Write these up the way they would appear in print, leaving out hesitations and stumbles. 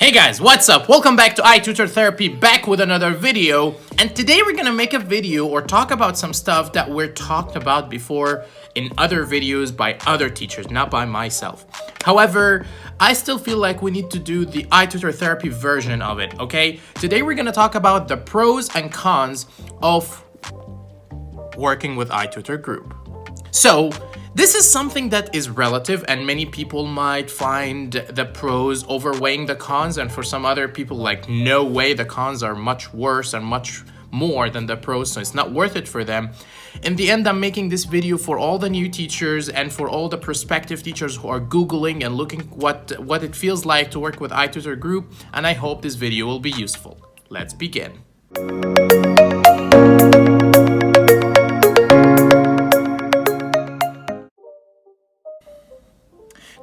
Hey guys, what's up? Welcome back to iTutorTherapy, back with another video. And today we're gonna make a video or talk about some stuff that we're talked about before in other videos by other teachers, not by myself. However, I still feel like we need to do the iTutorTherapy version of it, okay? Today we're gonna talk about the pros and cons of working with iTutorGroup. So, this is something that is relative, and many people might find the pros overweighing the cons, and for some other people, like, no way, the cons are much worse and much more than the pros, so it's not worth it for them. In the end, I'm making this video for all the new teachers and for all the prospective teachers who are Googling and looking what it feels like to work with iTutorGroup, and I hope this video will be useful. Let's begin.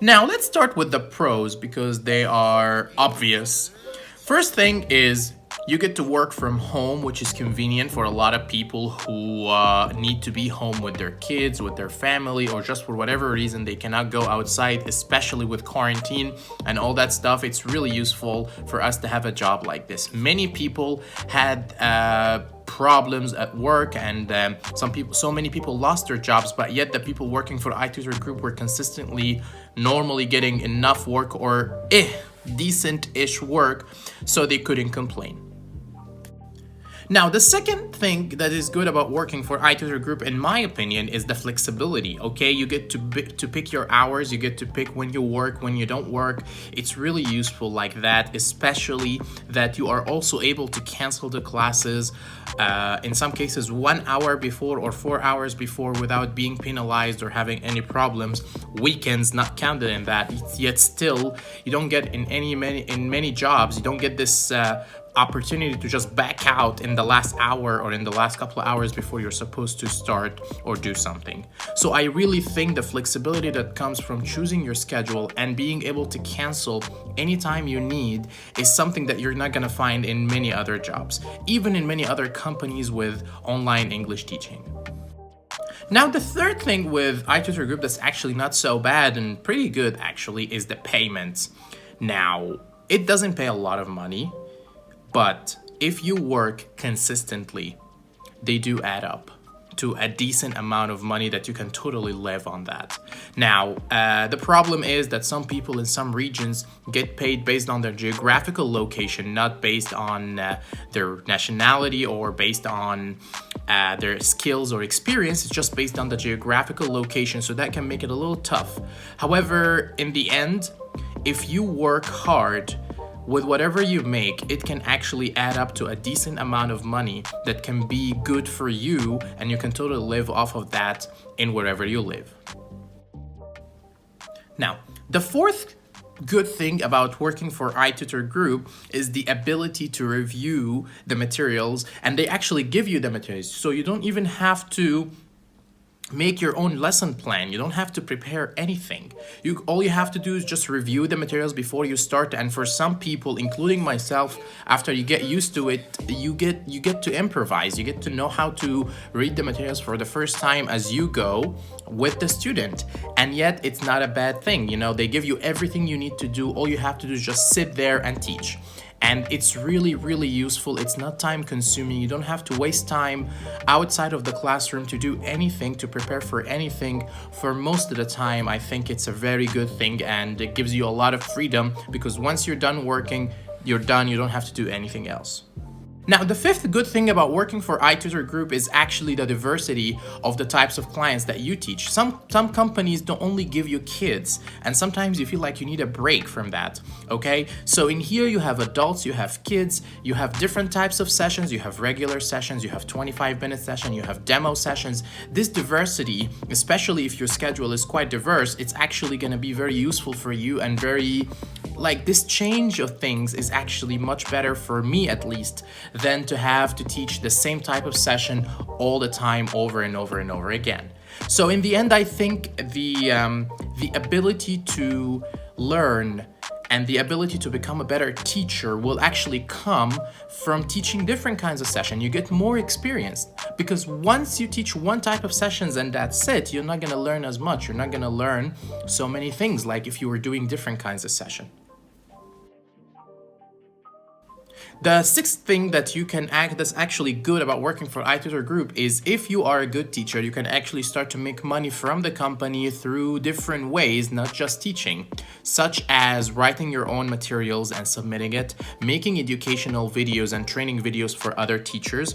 Now, let's start with the pros because they are obvious. First thing is you get to work from home, which is convenient for a lot of people who need to be home with their kids, with their family, or just for whatever reason they cannot go outside, especially with quarantine and all that stuff. It's really useful for us to have a job like this. Many people had problems at work, and so many people lost their jobs, but yet the people working for iTutorGroup were consistently normally getting enough work or decent-ish work, so they couldn't complain. Now, the second thing that is good about working for iTutorGroup, in my opinion, is the flexibility, okay? You get to pick your hours, you get to pick when you work, when you don't work. It's really useful like that, especially that you are also able to cancel the classes in some cases 1 hour before or 4 hours before without being penalized or having any problems. Weekends not counted in that, yet still, you don't get in many jobs, you don't get this opportunity to just back out in the last hour or in the last couple of hours before you're supposed to start or do something. So I really think the flexibility that comes from choosing your schedule and being able to cancel anytime you need is something that you're not gonna find in many other jobs, even in many other companies with online English teaching. Now, the third thing with iTutorGroup that's actually not so bad and pretty good actually is the payments. Now, it doesn't pay a lot of money, but if you work consistently, they do add up to a decent amount of money that you can totally live on that. Now, the problem is that some people in some regions get paid based on their geographical location, not based on their nationality or based on their skills or experience. It's just based on the geographical location, so that can make it a little tough. However, in the end, if you work hard, with whatever you make, it can actually add up to a decent amount of money that can be good for you, and you can totally live off of that in wherever you live. Now, the fourth good thing about working for iTutorGroup is the ability to review the materials, and they actually give you the materials, so you don't even have to make your own lesson plan. You don't have to prepare anything. All you have to do is just review the materials before you start. And for some people, including myself, after you get used to it, you get to improvise. You get to know how to read the materials for the first time as you go with the student. And yet it's not a bad thing. You know, they give you everything you need to do. All you have to do is just sit there and teach. And it's really, really useful. It's not time consuming. You don't have to waste time outside of the classroom to do anything, to prepare for anything. For most of the time, I think it's a very good thing, and it gives you a lot of freedom because once you're done working, you're done. You don't have to do anything else. Now, the fifth good thing about working for iTutorGroup is actually the diversity of the types of clients that you teach. Some companies don't only give you kids, and sometimes you feel like you need a break from that, okay? So in here you have adults, you have kids, you have different types of sessions, you have regular sessions, you have 25-minute session, you have demo sessions. This diversity, especially if your schedule is quite diverse, it's actually gonna be very useful for you, and this change of things is actually much better for me, at least, than to have to teach the same type of session all the time over and over and over again. So in the end, I think the ability to learn and the ability to become a better teacher will actually come from teaching different kinds of sessions. You get more experience because once you teach one type of sessions and that's it, you're not going to learn as much. You're not going to learn so many things like if you were doing different kinds of session. The sixth thing that you can act that's actually good about working for iTutorGroup is if you are a good teacher, you can actually start to make money from the company through different ways, not just teaching, such as writing your own materials and submitting it, making educational videos and training videos for other teachers,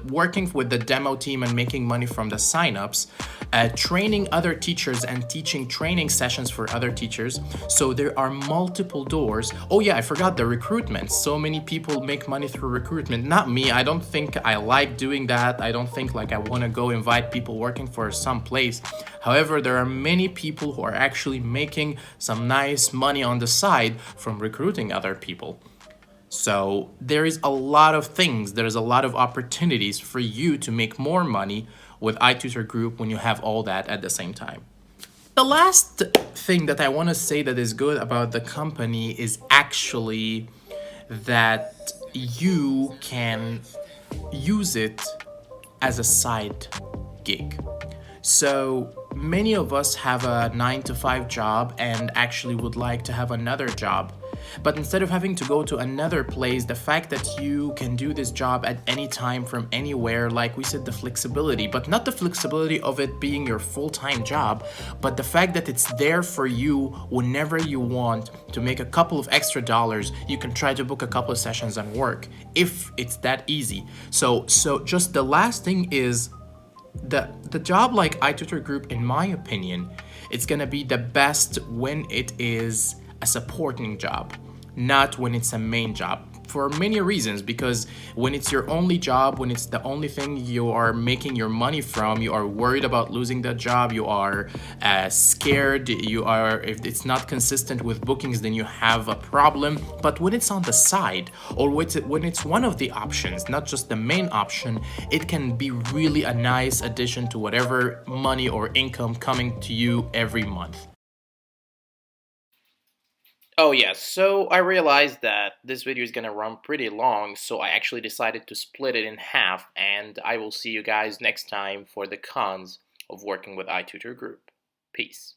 working with the demo team and making money from the signups, training other teachers and teaching training sessions for other teachers. So there are multiple doors. Oh yeah, I forgot the recruitment. So many people make money through recruitment. Not me. I don't think I like doing that. I don't think like I want to go invite people working for some place. However, there are many people who are actually making some nice money on the side from recruiting other people. So there is a lot of things, there's a lot of opportunities for you to make more money with iTutorGroup when you have all that at the same time. The last thing that I want to say that is good about the company is actually that you can use it as a side gig. So many of us have a 9 to 5 job and actually would like to have another job. But instead of having to go to another place, the fact that you can do this job at any time from anywhere, like we said, the flexibility, but not the flexibility of it being your full-time job, but the fact that it's there for you whenever you want to make a couple of extra dollars. You can try to book a couple of sessions and work if it's that easy. So just the last thing is the job like iTutorGroup, in my opinion, it's gonna be the best when it is a supporting job, not when it's a main job. For many reasons, because when it's your only job, when it's the only thing you are making your money from, you are worried about losing that job, you are scared, you are, if it's not consistent with bookings, then you have a problem. But when it's on the side, or when it's one of the options, not just the main option, it can be really a nice addition to whatever money or income coming to you every month. Oh yes, so I realized that this video is gonna run pretty long, so I actually decided to split it in half, and I will see you guys next time for the cons of working with iTutorGroup. Peace.